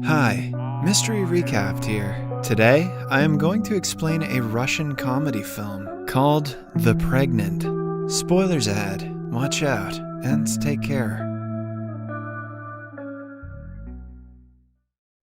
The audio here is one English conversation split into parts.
Hi, Mystery Recapped here. Today, I am going to explain a Russian comedy film called The Pregnant. Spoilers ahead, watch out, and take care.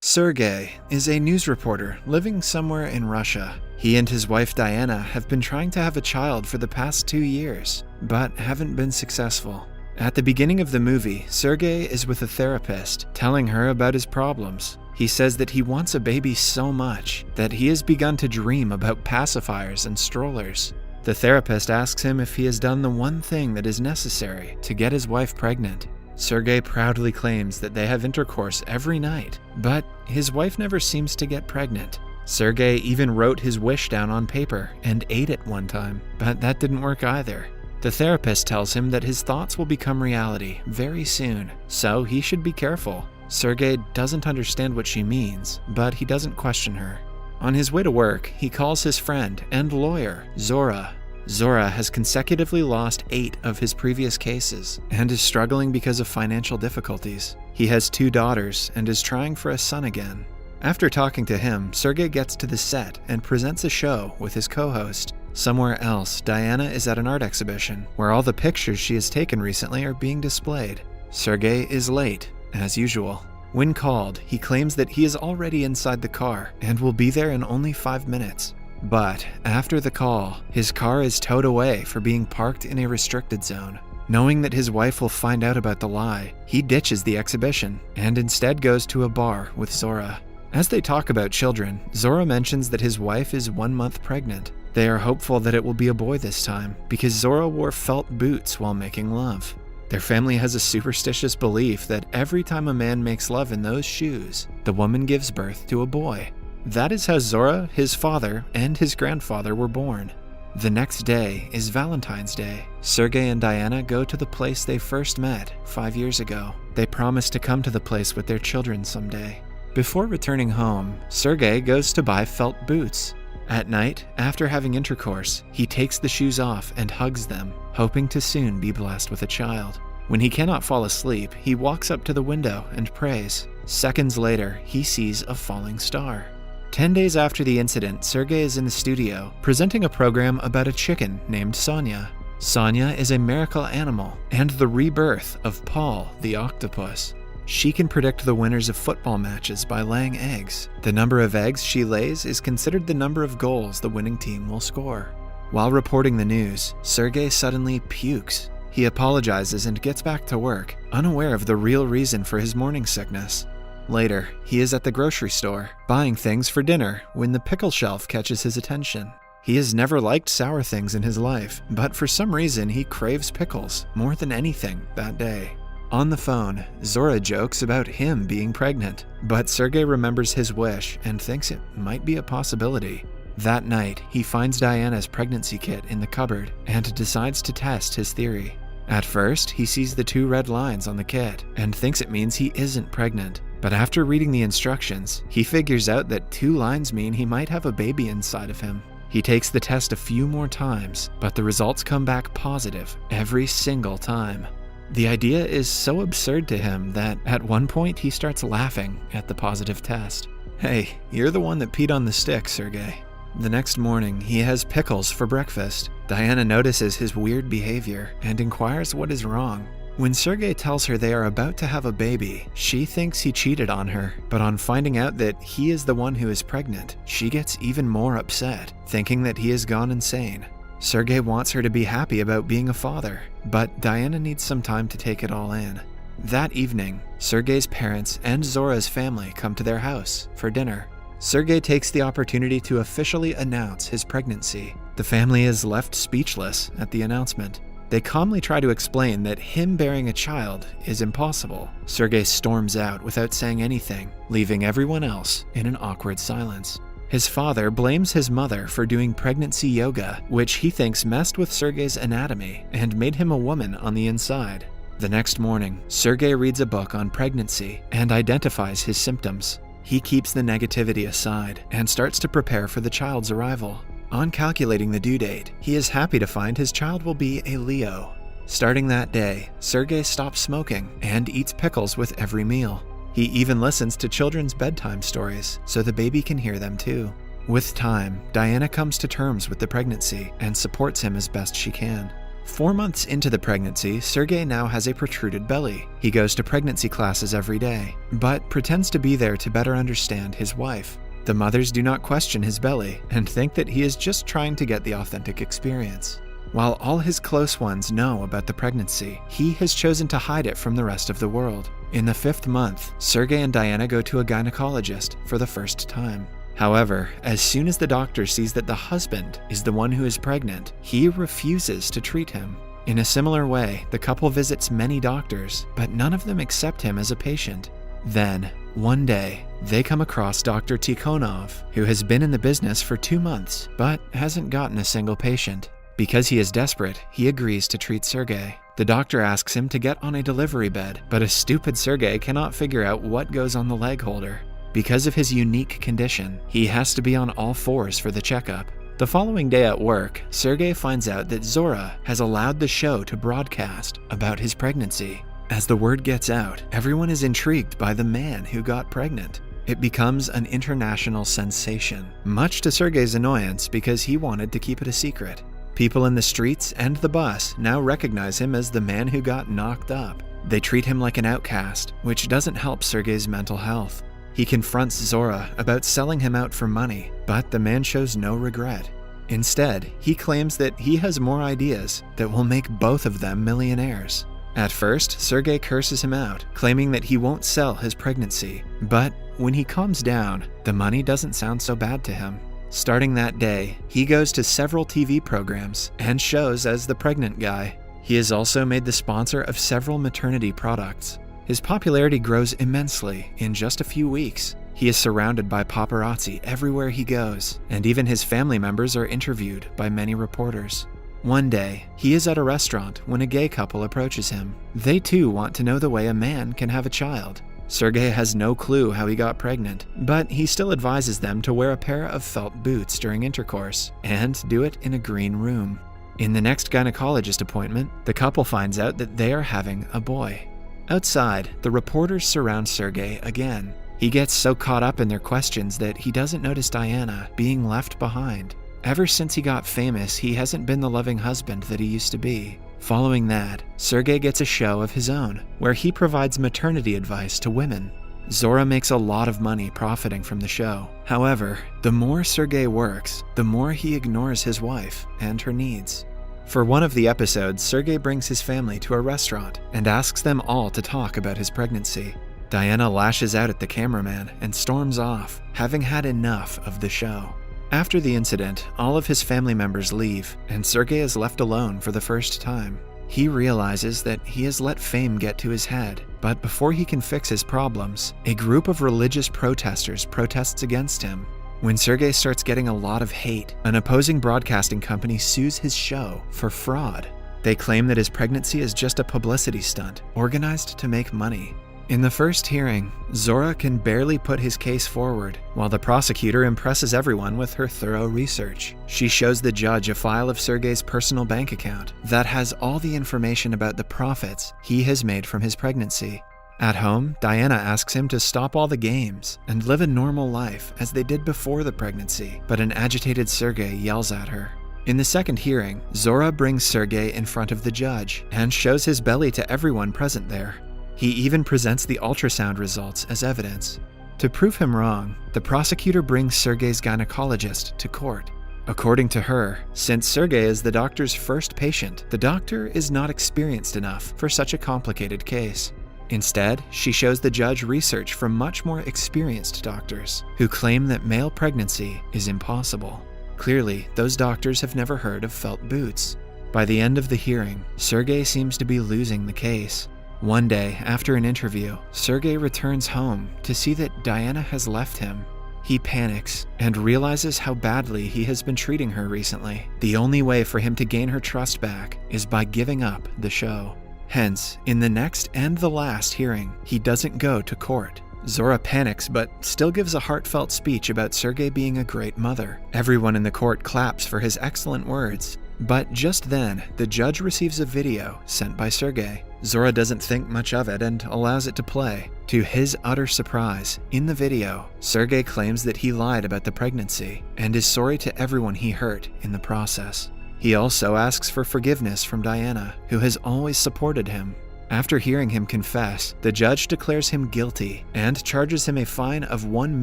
Sergey is a news reporter living somewhere in Russia. He and his wife Diana have been trying to have a child for the past 2 years, but haven't been successful. At the beginning of the movie, Sergey is with a therapist, telling her about his problems. He says that he wants a baby so much that he has begun to dream about pacifiers and strollers. The therapist asks him if he has done the one thing that is necessary to get his wife pregnant. Sergey proudly claims that they have intercourse every night, but his wife never seems to get pregnant. Sergey even wrote his wish down on paper and ate it one time, but that didn't work either. The therapist tells him that his thoughts will become reality very soon, so he should be careful. Sergey doesn't understand what she means, but he doesn't question her. On his way to work, he calls his friend and lawyer, Zora. Zora has consecutively lost 8 of his previous cases and is struggling because of financial difficulties. He has 2 daughters and is trying for a son again. After talking to him, Sergey gets to the set and presents a show with his co-host. Somewhere else, Diana is at an art exhibition where all the pictures she has taken recently are being displayed. Sergey is late, as usual. When called, he claims that he is already inside the car and will be there in only 5 minutes. But after the call, his car is towed away for being parked in a restricted zone. Knowing that his wife will find out about the lie, he ditches the exhibition and instead goes to a bar with Zora. As they talk about children, Zora mentions that his wife is 1 month pregnant. They are hopeful that it will be a boy this time, because Zora wore felt boots while making love. Their family has a superstitious belief that every time a man makes love in those shoes, the woman gives birth to a boy. That is how Zora, his father, and his grandfather were born. The next day is Valentine's Day. Sergey and Diana go to the place they first met 5 years ago. They promise to come to the place with their children someday. Before returning home, Sergey goes to buy felt boots. At night, after having intercourse, he takes the shoes off and hugs them, hoping to soon be blessed with a child. When he cannot fall asleep, he walks up to the window and prays. Seconds later, he sees a falling star. 10 days after the incident, Sergey is in the studio, presenting a program about a chicken named Sonia. Sonia is a miracle animal and the rebirth of Paul the octopus. She can predict the winners of football matches by laying eggs. The number of eggs she lays is considered the number of goals the winning team will score. While reporting the news, Sergey suddenly pukes. He apologizes and gets back to work, unaware of the real reason for his morning sickness. Later, he is at the grocery store, buying things for dinner when the pickle shelf catches his attention. He has never liked sour things in his life, but for some reason he craves pickles more than anything that day. On the phone, Zora jokes about him being pregnant, but Sergey remembers his wish and thinks it might be a possibility. That night, he finds Diana's pregnancy kit in the cupboard and decides to test his theory. At first, he sees the 2 red lines on the kit and thinks it means he isn't pregnant. But after reading the instructions, he figures out that 2 lines mean he might have a baby inside of him. He takes the test a few more times, but the results come back positive every single time. The idea is so absurd to him that at one point he starts laughing at the positive test. Hey, you're the one that peed on the stick, Sergey. The next morning, he has pickles for breakfast. Diana notices his weird behavior and inquires what is wrong. When Sergey tells her they are about to have a baby, she thinks he cheated on her, but on finding out that he is the one who is pregnant, she gets even more upset, thinking that he has gone insane. Sergey wants her to be happy about being a father, but Diana needs some time to take it all in. That evening, Sergey's parents and Zora's family come to their house for dinner. Sergey takes the opportunity to officially announce his pregnancy. The family is left speechless at the announcement. They calmly try to explain that him bearing a child is impossible. Sergey storms out without saying anything, leaving everyone else in an awkward silence. His father blames his mother for doing pregnancy yoga, which he thinks messed with Sergey's anatomy and made him a woman on the inside. The next morning, Sergey reads a book on pregnancy and identifies his symptoms. He keeps the negativity aside and starts to prepare for the child's arrival. On calculating the due date, he is happy to find his child will be a Leo. Starting that day, Sergey stops smoking and eats pickles with every meal. He even listens to children's bedtime stories so the baby can hear them too. With time, Diana comes to terms with the pregnancy and supports him as best she can. 4 months into the pregnancy, Sergei now has a protruded belly. He goes to pregnancy classes every day, but pretends to be there to better understand his wife. The mothers do not question his belly and think that he is just trying to get the authentic experience. While all his close ones know about the pregnancy, he has chosen to hide it from the rest of the world. In the 5th month, Sergei and Diana go to a gynecologist for the first time. However, as soon as the doctor sees that the husband is the one who is pregnant, he refuses to treat him. In a similar way, the couple visits many doctors, but none of them accept him as a patient. Then, one day, they come across Dr. Tikhonov, who has been in the business for 2 months, but hasn't gotten a single patient. Because he is desperate, he agrees to treat Sergei. The doctor asks him to get on a delivery bed, but a stupid Sergei cannot figure out what goes on the leg holder. Because of his unique condition, he has to be on all fours for the checkup. The following day at work, Sergei finds out that Zora has allowed the show to broadcast about his pregnancy. As the word gets out, everyone is intrigued by the man who got pregnant. It becomes an international sensation, much to Sergei's annoyance because he wanted to keep it a secret. People in the streets and the bus now recognize him as the man who got knocked up. They treat him like an outcast, which doesn't help Sergei's mental health. He confronts Zora about selling him out for money, but the man shows no regret. Instead, he claims that he has more ideas that will make both of them millionaires. At first, Sergei curses him out, claiming that he won't sell his pregnancy. But when he calms down, the money doesn't sound so bad to him. Starting that day, he goes to several TV programs and shows as the pregnant guy. He is also made the sponsor of several maternity products. His popularity grows immensely in just a few weeks. He is surrounded by paparazzi everywhere he goes, and even his family members are interviewed by many reporters. One day, he is at a restaurant when a gay couple approaches him. They too want to know the way a man can have a child. Sergei has no clue how he got pregnant, but he still advises them to wear a pair of felt boots during intercourse and do it in a green room. In the next gynecologist appointment, the couple finds out that they are having a boy. Outside, the reporters surround Sergei again. He gets so caught up in their questions that he doesn't notice Diana being left behind. Ever since he got famous, he hasn't been the loving husband that he used to be. Following that, Sergei gets a show of his own, where he provides maternity advice to women. Zora makes a lot of money profiting from the show. However, the more Sergei works, the more he ignores his wife and her needs. For one of the episodes, Sergei brings his family to a restaurant and asks them all to talk about his pregnancy. Diana lashes out at the cameraman and storms off, having had enough of the show. After the incident, all of his family members leave, and Sergei is left alone for the first time. He realizes that he has let fame get to his head, but before he can fix his problems, a group of religious protesters protests against him. When Sergei starts getting a lot of hate, an opposing broadcasting company sues his show for fraud. They claim that his pregnancy is just a publicity stunt organized to make money. In the first hearing, Zora can barely put his case forward, while the prosecutor impresses everyone with her thorough research. She shows the judge a file of Sergei's personal bank account that has all the information about the profits he has made from his pregnancy. At home, Diana asks him to stop all the games and live a normal life as they did before the pregnancy, but an agitated Sergei yells at her. In the second hearing, Zora brings Sergei in front of the judge and shows his belly to everyone present there. He even presents the ultrasound results as evidence. To prove him wrong, the prosecutor brings Sergei's gynecologist to court. According to her, since Sergei is the doctor's first patient, the doctor is not experienced enough for such a complicated case. Instead, she shows the judge research from much more experienced doctors who claim that male pregnancy is impossible. Clearly, those doctors have never heard of felt boots. By the end of the hearing, Sergei seems to be losing the case. One day, after an interview, Sergei returns home to see that Diana has left him. He panics and realizes how badly he has been treating her recently. The only way for him to gain her trust back is by giving up the show. Hence, in the next and the last hearing, he doesn't go to court. Zora panics but still gives a heartfelt speech about Sergei being a great mother. Everyone in the court claps for his excellent words. But just then, the judge receives a video sent by Sergei. Zora doesn't think much of it and allows it to play. To his utter surprise, in the video, Sergei claims that he lied about the pregnancy and is sorry to everyone he hurt in the process. He also asks for forgiveness from Diana, who has always supported him. After hearing him confess, the judge declares him guilty and charges him a fine of 1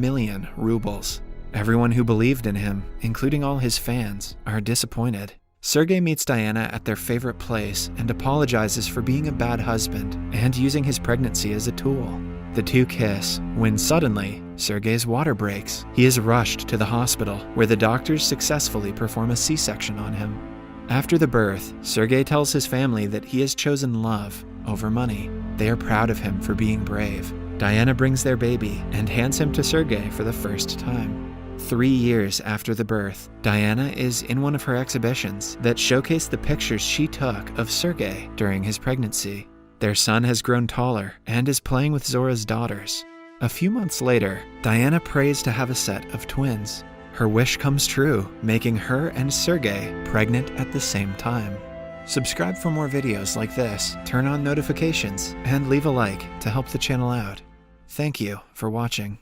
million rubles. Everyone who believed in him, including all his fans, are disappointed. Sergei meets Diana at their favorite place and apologizes for being a bad husband and using his pregnancy as a tool. The two kiss when suddenly, Sergei's water breaks. He is rushed to the hospital where the doctors successfully perform a C-section on him. After the birth, Sergei tells his family that he has chosen love over money. They are proud of him for being brave. Diana brings their baby and hands him to Sergei for the first time. 3 years after the birth, Diana is in one of her exhibitions that showcase the pictures she took of Sergei during his pregnancy. Their son has grown taller and is playing with Zora's daughters. A few months later, Diana prays to have a set of twins. Her wish comes true, making her and Sergei pregnant at the same time. Subscribe for more videos like this, turn on notifications, and leave a like to help the channel out. Thank you for watching.